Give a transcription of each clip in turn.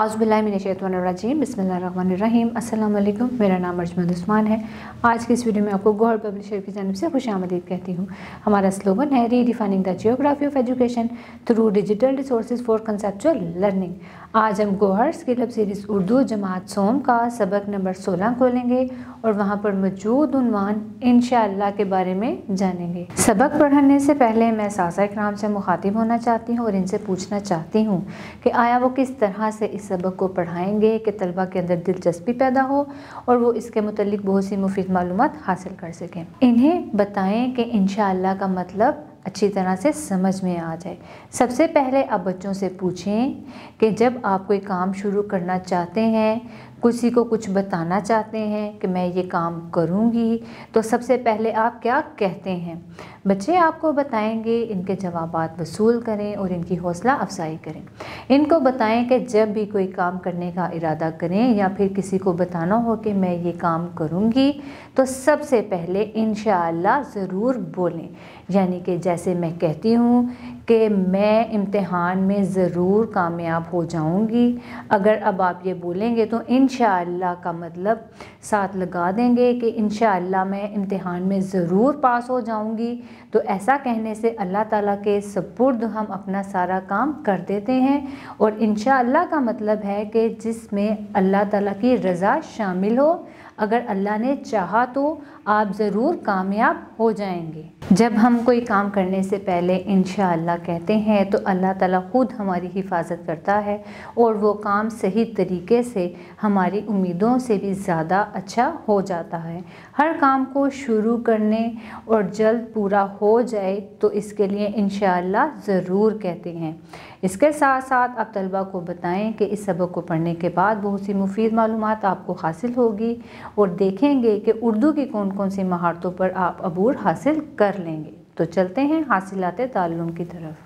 आउज़ुबिल्लाहिमिनश्शैतानिर्रजीम बिस्मिल्लाहिर्रहमानिर्रहीम। अस्सलाम वालेकुम। मेरा नाम अर्जमंद उस्मान है। आज की इस वीडियो में आपको गौहर पब्लिशर की जानिब से खुशामदीद कहती हूँ। हमारा स्लोगन है redefining the geography of education through digital resources for conceptual learning. आज हम Gauhar skill up series Urdu जमात सोम का सबक नंबर 16 खोलेंगे और वहाँ पर मौजूद उन्वान इंशाअल्लाह के बारे में जानेंगे। सबक पढ़ने से पहले मैं सासा इकराम से मुखातिब होना चाहती हूँ और इनसे पूछना चाहती हूँ कि आया वो किस तरह से इस सबक को पढ़ाएंगे कि तलबा के अंदर दिलचस्पी पैदा हो और वो इसके मुतल्लिक बहुत सी मुफीद मालूमात हासिल कर सकें। इन्हें बताएं कि इंशाअल्लाह का मतलब अच्छी तरह से समझ में आ जाए। सबसे पहले आप बच्चों से पूछें कि जब आप कोई काम शुरू करना चाहते हैं, किसी को कुछ बताना चाहते हैं कि मैं ये काम करूँगी, तो सबसे पहले आप क्या कहते हैं। बच्चे आपको बताएंगे, इनके जवाबात वसूल करें और इनकी हौसला अफजाई करें। इनको बताएं कि जब भी कोई काम करने का इरादा करें या फिर किसी को बताना हो कि मैं ये काम करूँगी, तो सबसे पहले इंशाअल्लाह ज़रूर बोलें। यानी कि जैसे मैं कहती हूँ कि मैं इम्तिहान में ज़रूर कामयाब हो जाऊँगी, अगर अब आप ये बोलेंगे तो इंशाअल्लाह का मतलब साथ लगा देंगे कि इंशाअल्लाह मैं इम्तिहान में ज़रूर पास हो जाऊँगी। तो ऐसा कहने से अल्लाह ताला के सपुर्द हम अपना सारा काम कर देते हैं और इंशाअल्लाह का मतलब है कि जिसमें अल्लाह ताला की रज़ा शामिल हो। अगर अल्लाह ने चाहा तो आप ज़रूर कामयाब हो जाएंगे। जब हम कोई काम करने से पहले इंशाअल्लाह कहते हैं तो अल्लाह ताला खुद हमारी हिफाजत करता है और वो काम सही तरीके से हमारी उम्मीदों से भी ज़्यादा अच्छा हो जाता है। हर काम को शुरू करने और जल्द पूरा हो जाए तो इसके लिए इंशाअल्लाह ज़रूर कहते हैं। इसके साथ साथ आप तलबा को बताएं कि इस सबक को पढ़ने के बाद बहुत सी मुफीद मालूमात आपको हासिल होगी और देखेंगे कि उर्दू की कौन कौन सी महारतों पर आप अबूर हासिल कर लेंगे। तो चलते हैं हासिलाते ताल्लुम की तरफ।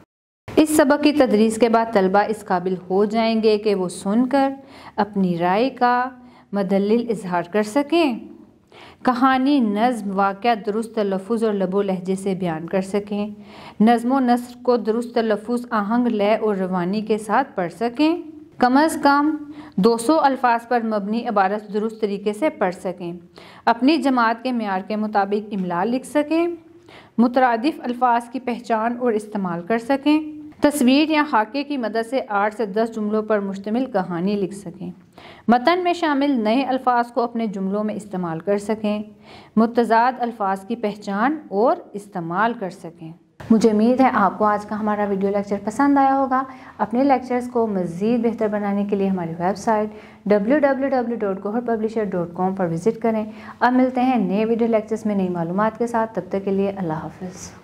इस सबक की तदरीस के बाद तलबा इस काबिल हो जाएंगे कि वो सुनकर अपनी राय का मदल्लिल इजहार कर सकें, कहानी, नज़्म, वाक़या दुरुस्त तलफ़ुज़ और लबो लहजे से बयान कर सकें, नज़्म व नस्र को दुरुस्त तलफ़ुज़, आहंग, लय और रवानी के साथ पढ़ सकें, कम अज़ कम 200 अल्फाज पर मबनी इबारत दुरुस्त तरीके से पढ़ सकें, अपनी जमात के मेयार के मुताबिक इमला लिख सकें, मुतरादिफ अल्फाज की पहचान और इस्तेमाल कर सकें, तस्वीर या खाके की मदद से 8 से 10 जुमलों पर मुश्तमिल कहानी लिख सकें, मतन में शामिल नए अल्फाज को अपने जुमलों में इस्तेमाल कर सकें, मुतज़ाद अल्फाज की पहचान और इस्तेमाल कर सकें। मुझे उम्मीद है आपको आज का हमारा वीडियो लेक्चर पसंद आया होगा। अपने लेक्चर्स को मज़ीद बेहतर बनाने के लिए हमारी वेबसाइट www.goharpublisher.com पर विज़िट करें। अब मिलते हैं नए वीडियो लेक्चर्स में नई मालूमात के साथ। तब तक के लिए अल्लाह हाफ़िज़।